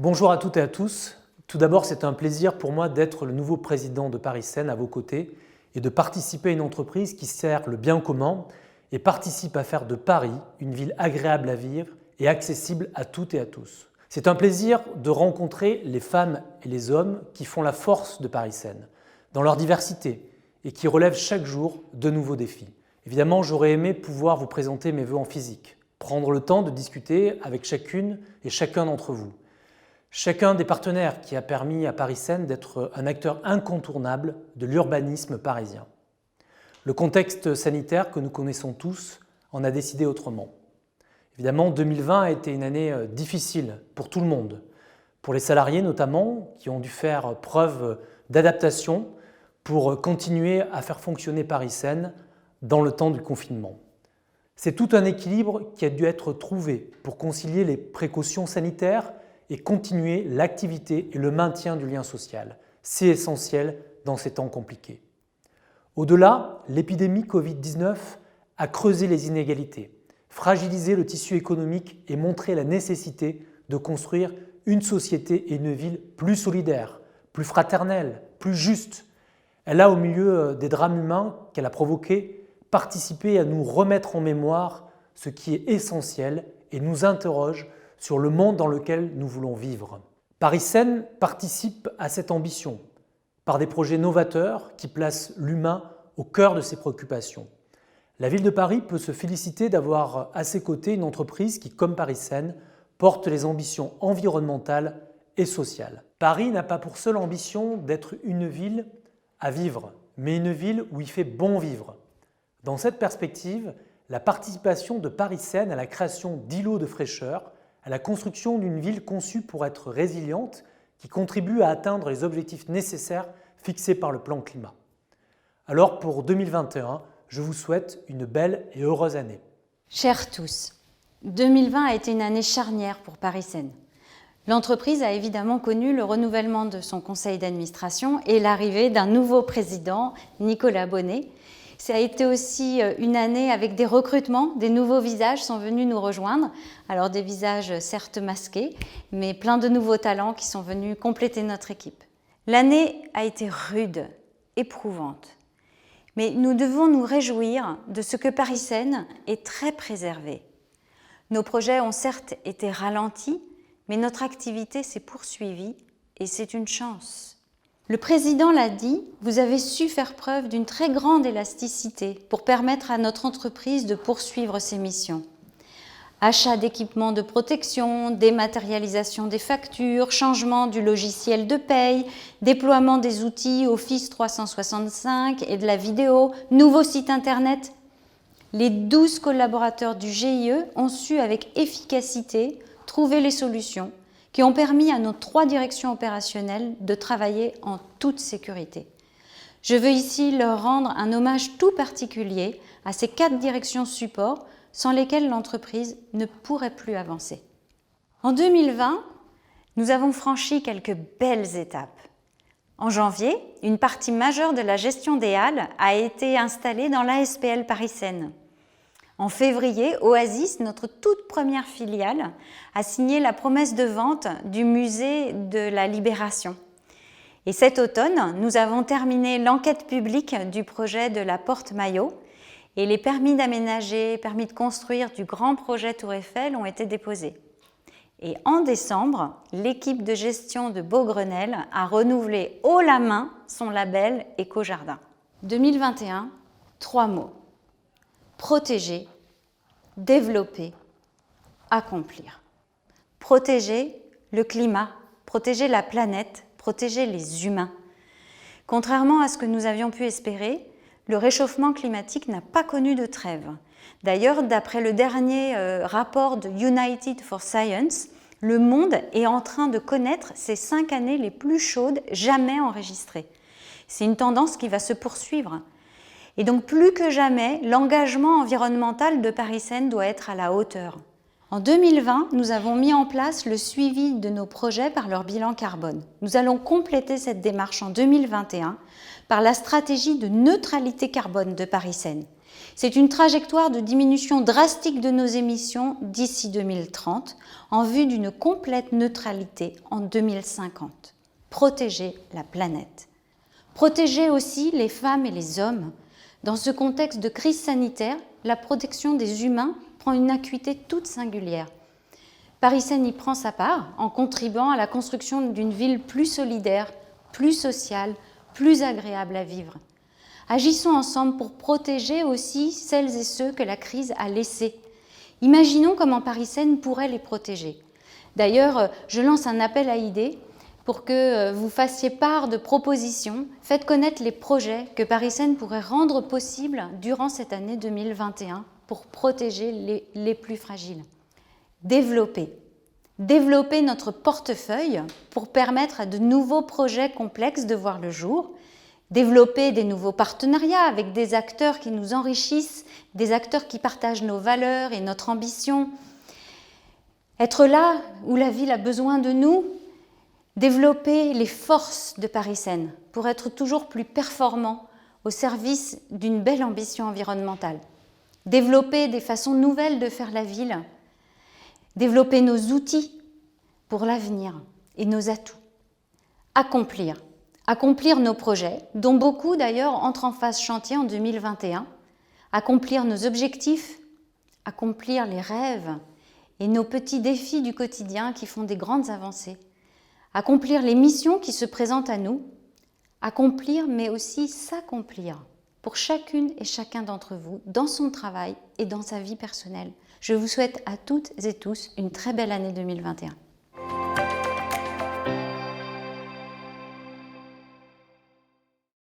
Bonjour à toutes et à tous. Tout d'abord, c'est un plaisir pour moi d'être le nouveau président de Paris Seine à vos côtés et de participer à une entreprise qui sert le bien commun et participe à faire de Paris une ville agréable à vivre et accessible à toutes et à tous. C'est un plaisir de rencontrer les femmes et les hommes qui font la force de Paris Seine, dans leur diversité et qui relèvent chaque jour de nouveaux défis. Évidemment, j'aurais aimé pouvoir vous présenter mes vœux en physique, prendre le temps de discuter avec chacune et chacun d'entre vous. Chacun des partenaires qui a permis à Paris Seine d'être un acteur incontournable de l'urbanisme parisien. Le contexte sanitaire que nous connaissons tous en a décidé autrement. Évidemment, 2020 a été une année difficile pour tout le monde, pour les salariés notamment, qui ont dû faire preuve d'adaptation pour continuer à faire fonctionner Paris Seine dans le temps du confinement. C'est tout un équilibre qui a dû être trouvé pour concilier les précautions sanitaires et continuer l'activité et le maintien du lien social. C'est essentiel dans ces temps compliqués. Au-delà, l'épidémie Covid-19 a creusé les inégalités, fragilisé le tissu économique et montré la nécessité de construire une société et une ville plus solidaire, plus fraternelle, plus juste. Elle a, au milieu des drames humains qu'elle a provoqués, participé à nous remettre en mémoire ce qui est essentiel et nous interroge sur le monde dans lequel nous voulons vivre. Paris Seine participe à cette ambition par des projets novateurs qui placent l'humain au cœur de ses préoccupations. La ville de Paris peut se féliciter d'avoir à ses côtés une entreprise qui, comme Paris Seine, porte les ambitions environnementales et sociales. Paris n'a pas pour seule ambition d'être une ville à vivre, mais une ville où il fait bon vivre. Dans cette perspective, la participation de Paris Seine à la création d'îlots de fraîcheur, à la construction d'une ville conçue pour être résiliente, qui contribue à atteindre les objectifs nécessaires fixés par le plan climat. Alors pour 2021, je vous souhaite une belle et heureuse année. Chers tous, 2020 a été une année charnière pour Paris Seine. L'entreprise a évidemment connu le renouvellement de son conseil d'administration et l'arrivée d'un nouveau président, Nicolas Bonnet. Ça a été aussi une année avec des recrutements, des nouveaux visages sont venus nous rejoindre. Alors des visages certes masqués, mais plein de nouveaux talents qui sont venus compléter notre équipe. L'année a été rude, éprouvante. Mais nous devons nous réjouir de ce que Paris Seine est très préservé. Nos projets ont certes été ralentis, mais notre activité s'est poursuivie et c'est une chance. Le président l'a dit, vous avez su faire preuve d'une très grande élasticité pour permettre à notre entreprise de poursuivre ses missions. Achat d'équipements de protection, dématérialisation des factures, changement du logiciel de paye, déploiement des outils Office 365 et de la vidéo, nouveau site internet. Les 12 collaborateurs du GIE ont su avec efficacité trouver les solutions qui ont permis à nos 3 directions opérationnelles de travailler en toute sécurité. Je veux ici leur rendre un hommage tout particulier à ces 4 directions support sans lesquelles l'entreprise ne pourrait plus avancer. En 2020, nous avons franchi quelques belles étapes. En janvier, une partie majeure de la gestion des halles a été installée dans l'ASPL Paris Seine. En février, Oasis, notre toute première filiale, a signé la promesse de vente du musée de la Libération. Et cet automne, nous avons terminé l'enquête publique du projet de la Porte Maillot et les permis d'aménager, permis de construire du grand projet Tour Eiffel ont été déposés. Et en décembre, l'équipe de gestion de Beaugrenelle a renouvelé haut la main son label Éco-Jardin. 2021, 3 mots. Protéger, développer, accomplir. Protéger le climat, protéger la planète, protéger les humains. Contrairement à ce que nous avions pu espérer, le réchauffement climatique n'a pas connu de trêve. D'ailleurs, d'après le dernier rapport de United for Science, le monde est en train de connaître ces 5 années les plus chaudes jamais enregistrées. C'est une tendance qui va se poursuivre. Et donc, plus que jamais, l'engagement environnemental de Paris Seine doit être à la hauteur. En 2020, nous avons mis en place le suivi de nos projets par leur bilan carbone. Nous allons compléter cette démarche en 2021 par la stratégie de neutralité carbone de Paris Seine. C'est une trajectoire de diminution drastique de nos émissions d'ici 2030 en vue d'une complète neutralité en 2050. Protéger la planète. Protéger aussi les femmes et les hommes. Dans ce contexte de crise sanitaire, la protection des humains prend une acuité toute singulière. Paris Seine y prend sa part en contribuant à la construction d'une ville plus solidaire, plus sociale, plus agréable à vivre. Agissons ensemble pour protéger aussi celles et ceux que la crise a laissés. Imaginons comment Paris Seine pourrait les protéger. D'ailleurs, je lance un appel à idées pour que vous fassiez part de propositions. Faites connaître les projets que Paris Seine pourrait rendre possibles durant cette année 2021 pour protéger les plus fragiles. Développer notre portefeuille pour permettre à de nouveaux projets complexes de voir le jour. Développer des nouveaux partenariats avec des acteurs qui nous enrichissent, des acteurs qui partagent nos valeurs et notre ambition. Être là où la ville a besoin de nous. Développer les forces de Paris Seine pour être toujours plus performants au service d'une belle ambition environnementale. Développer des façons nouvelles de faire la ville. Développer nos outils pour l'avenir et nos atouts. Accomplir nos projets, dont beaucoup d'ailleurs entrent en phase chantier en 2021. Accomplir nos objectifs, accomplir les rêves et nos petits défis du quotidien qui font des grandes avancées. Accomplir les missions qui se présentent à nous. Accomplir mais aussi s'accomplir pour chacune et chacun d'entre vous dans son travail et dans sa vie personnelle. Je vous souhaite à toutes et tous une très belle année 2021.